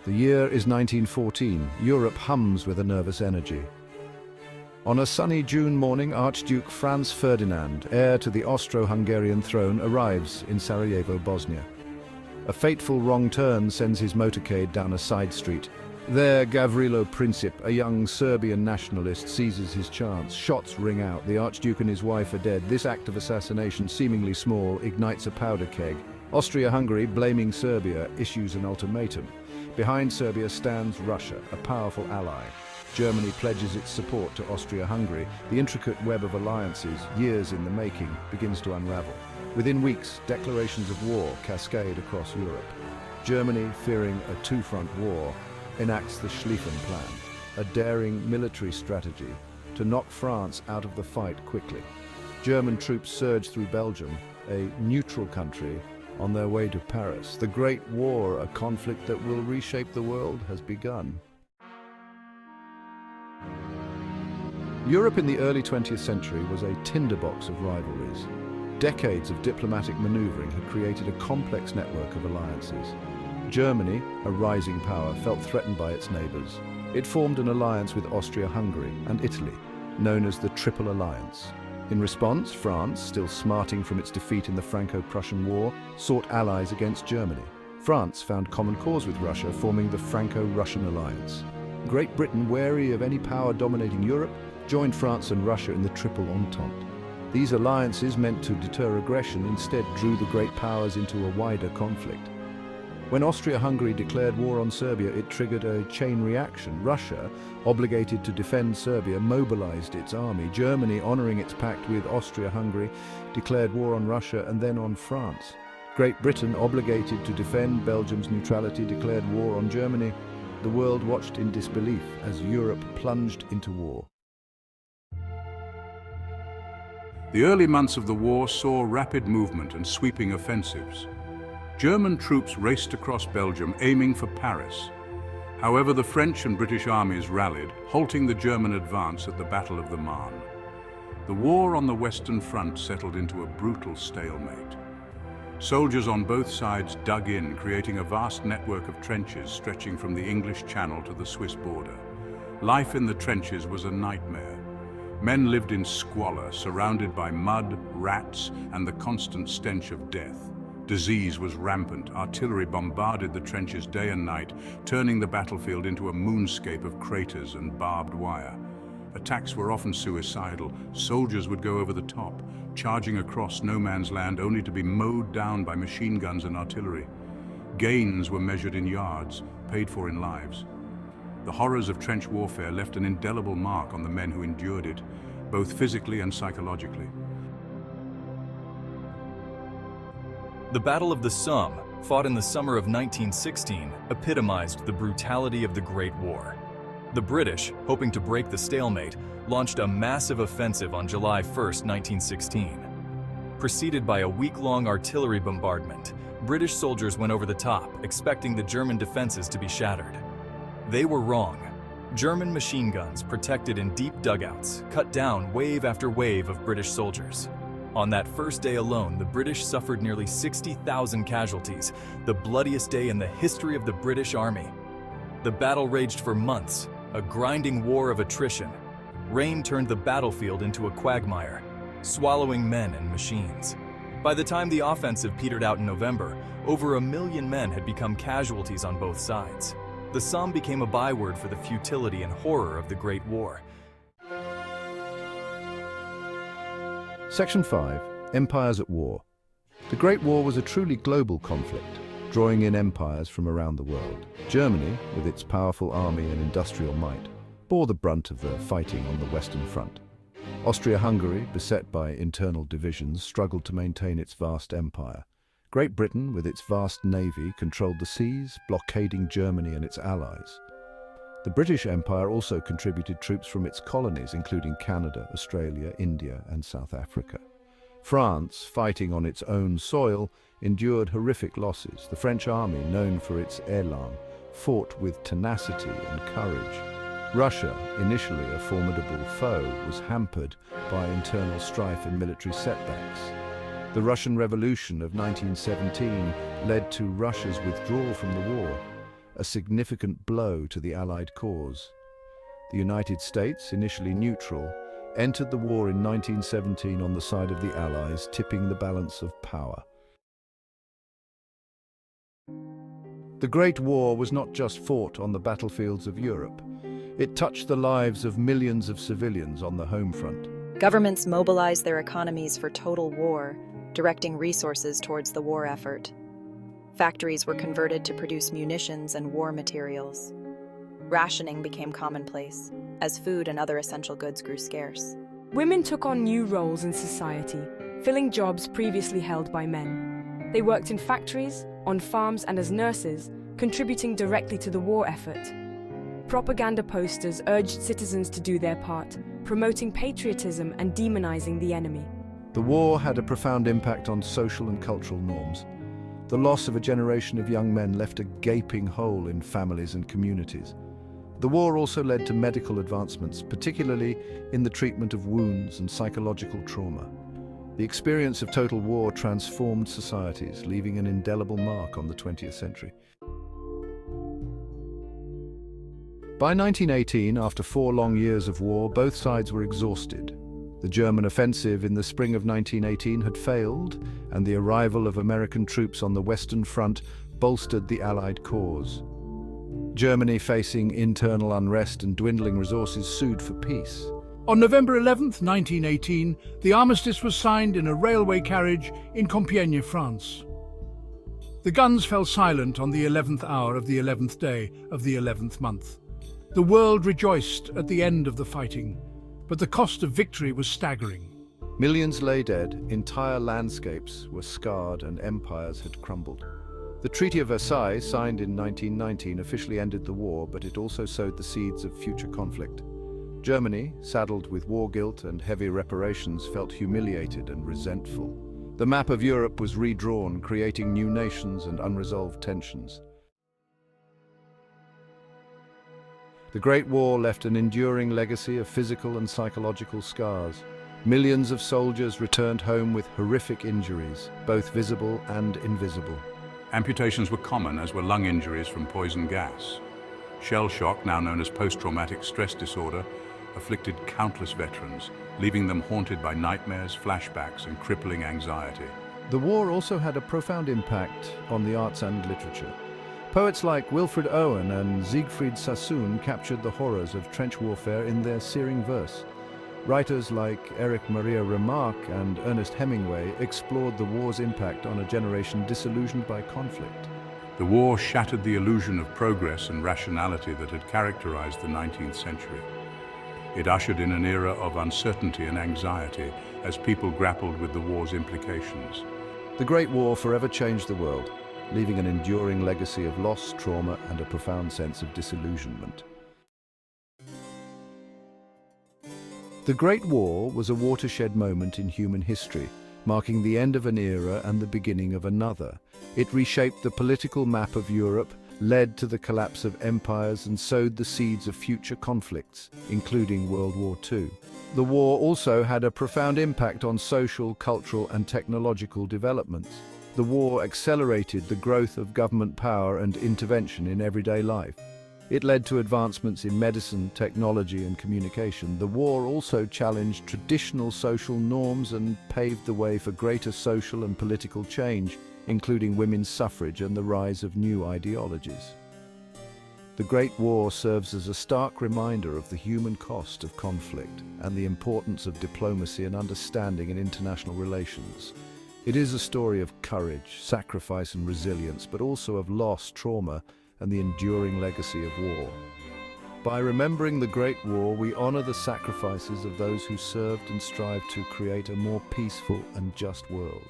The year is 1914. Europe hums with a nervous energy. On a sunny June morning, Archduke Franz Ferdinand, heir to the Austro-Hungarian throne, arrives in Sarajevo, Bosnia. A fateful wrong turn sends his motorcade down a side street. There, Gavrilo Princip, a young Serbian nationalist, seizes his chance. Shots ring out. The Archduke and his wife are dead. This act of assassination, seemingly small, ignites a powder keg. Austria-Hungary, blaming Serbia, issues an ultimatum. Behind Serbia stands Russia, a powerful ally. Germany pledges its support to Austria-Hungary. The intricate web of alliances, years in the making, begins to unravel. Within weeks, declarations of war cascade across Europe. Germany, fearing a two-front war, enacts the Schlieffen Plan, a daring military strategy to knock France out of the fight quickly. German troops surge through Belgium, a neutral country, on their way to Paris. The Great War, a conflict that will reshape the world, has begun. Europe in the early 20th century was a tinderbox of rivalries. Decades of diplomatic maneuvering had created a complex network of alliances. Germany, a rising power, felt threatened by its neighbors. It formed an alliance with Austria-Hungary and Italy, known as the Triple Alliance. In response, France, still smarting from its defeat in the Franco-Prussian War, sought allies against Germany. France found common cause with Russia, forming the Franco-Russian Alliance. Great Britain, wary of any power dominating Europe, joined France and Russia in the Triple Entente. These alliances, meant to deter aggression, instead drew the great powers into a wider conflict. When Austria-Hungary declared war on Serbia, it triggered a chain reaction. Russia, obligated to defend Serbia, mobilized its army. Germany, honoring its pact with Austria-Hungary, declared war on Russia and then on France. Great Britain, obligated to defend Belgium's neutrality, declared war on Germany. The world watched in disbelief as Europe plunged into war. The early months of the war saw rapid movement and sweeping offensives. German troops raced across Belgium, aiming for Paris. However, the French and British armies rallied, halting the German advance at the Battle of the Marne. The war on the Western Front settled into a brutal stalemate. Soldiers on both sides dug in, creating a vast network of trenches stretching from the English Channel to the Swiss border. Life in the trenches was a nightmare. Men lived in squalor, surrounded by mud, rats, and the constant stench of death. Disease was rampant. Artillery bombarded the trenches day and night, turning the battlefield into a moonscape of craters and barbed wire. Attacks were often suicidal. Soldiers would go over the top, charging across no man's land only to be mowed down by machine guns and artillery. Gains were measured in yards, paid for in lives. The horrors of trench warfare left an indelible mark on the men who endured it, both physically and psychologically. The Battle of the Somme, fought in the summer of 1916, epitomized the brutality of the Great War. The British, hoping to break the stalemate, launched a massive offensive on July 1, 1916. Preceded by a week-long artillery bombardment, British soldiers went over the top, expecting the German defenses to be shattered. They were wrong. German machine guns, protected in deep dugouts, cut down wave after wave of British soldiers. On that first day alone, the British suffered nearly 60,000 casualties, the bloodiest day in the history of the British Army. The battle raged for months, a grinding war of attrition. Rain turned the battlefield into a quagmire, swallowing men and machines. By the time the offensive petered out in November, over 1 million men had become casualties on both sides. The Somme became a byword for the futility and horror of the Great War. Section 5. Empires at War. The Great War was a truly global conflict, drawing in empires from around the world. Germany, with its powerful army and industrial might, bore the brunt of the fighting on the Western Front. Austria-Hungary, beset by internal divisions, struggled to maintain its vast empire. Great Britain, with its vast navy, controlled the seas, blockading Germany and its allies. The British Empire also contributed troops from its colonies, including Canada, Australia, India, and South Africa. France, fighting on its own soil, endured horrific losses. The French army, known for its élan, fought with tenacity and courage. Russia, initially a formidable foe, was hampered by internal strife and military setbacks. The Russian Revolution of 1917 led to Russia's withdrawal from the war. a significant blow to the Allied cause. The United States, initially neutral, entered the war in 1917 on the side of the Allies, tipping the balance of power. The Great War was not just fought on the battlefields of Europe. It touched the lives of millions of civilians on the home front. Governments mobilized their economies for total war, directing resources towards the war effort. Factories were converted to produce munitions and war materials. Rationing became commonplace, as food and other essential goods grew scarce. Women took on new roles in society, filling jobs previously held by men. They worked in factories, on farms, and as nurses, contributing directly to the war effort. Propaganda posters urged citizens to do their part, promoting patriotism and demonizing the enemy. The war had a profound impact on social and cultural norms. The loss of a generation of young men left a gaping hole in families and communities. The war also led to medical advancements, particularly in the treatment of wounds and psychological trauma. The experience of total war transformed societies, leaving an indelible mark on the 20th century. By 1918, after 4 long years of war, both sides were exhausted. The German offensive in the spring of 1918 had failed, and the arrival of American troops on the Western Front bolstered the Allied cause. Germany, facing internal unrest and dwindling resources, sued for peace. On November 11, 1918, the armistice was signed in a railway carriage in Compiègne, France. The guns fell silent on the 11th hour of the 11th day of the 11th month. The world rejoiced at the end of the fighting, but the cost of victory was staggering. Millions lay dead, entire landscapes were scarred, and empires had crumbled. The Treaty of Versailles, signed in 1919, officially ended the war, but it also sowed the seeds of future conflict. Germany, saddled with war guilt and heavy reparations, felt humiliated and resentful. The map of Europe was redrawn, creating new nations and unresolved tensions. The Great War left an enduring legacy of physical and psychological scars. Millions of soldiers returned home with horrific injuries, both visible and invisible. Amputations were common, as were lung injuries from poison gas. Shell shock, now known as post-traumatic stress disorder, afflicted countless veterans, leaving them haunted by nightmares, flashbacks, and crippling anxiety. The war also had a profound impact on the arts and literature. Poets like Wilfred Owen and Siegfried Sassoon captured the horrors of trench warfare in their searing verse. Writers like Erich Maria Remarque and Ernest Hemingway explored the war's impact on a generation disillusioned by conflict. The war shattered the illusion of progress and rationality that had characterized the 19th century. It ushered in an era of uncertainty and anxiety as people grappled with the war's implications. The Great War forever changed the world, leaving an enduring legacy of loss, trauma, and a profound sense of disillusionment. The Great War was a watershed moment in human history, marking the end of an era and the beginning of another. It reshaped the political map of Europe, led to the collapse of empires, and sowed the seeds of future conflicts, including World War II. The war also had a profound impact on social, cultural, and technological developments. The war accelerated the growth of government power and intervention in everyday life. It led to advancements in medicine, technology, and communication. The war also challenged traditional social norms and paved the way for greater social and political change, including women's suffrage and the rise of new ideologies. The Great War serves as a stark reminder of the human cost of conflict and the importance of diplomacy and understanding in international relations. It is a story of courage, sacrifice, and resilience, but also of loss, trauma, and the enduring legacy of war. By remembering the Great War, we honor the sacrifices of those who served and strived to create a more peaceful and just world.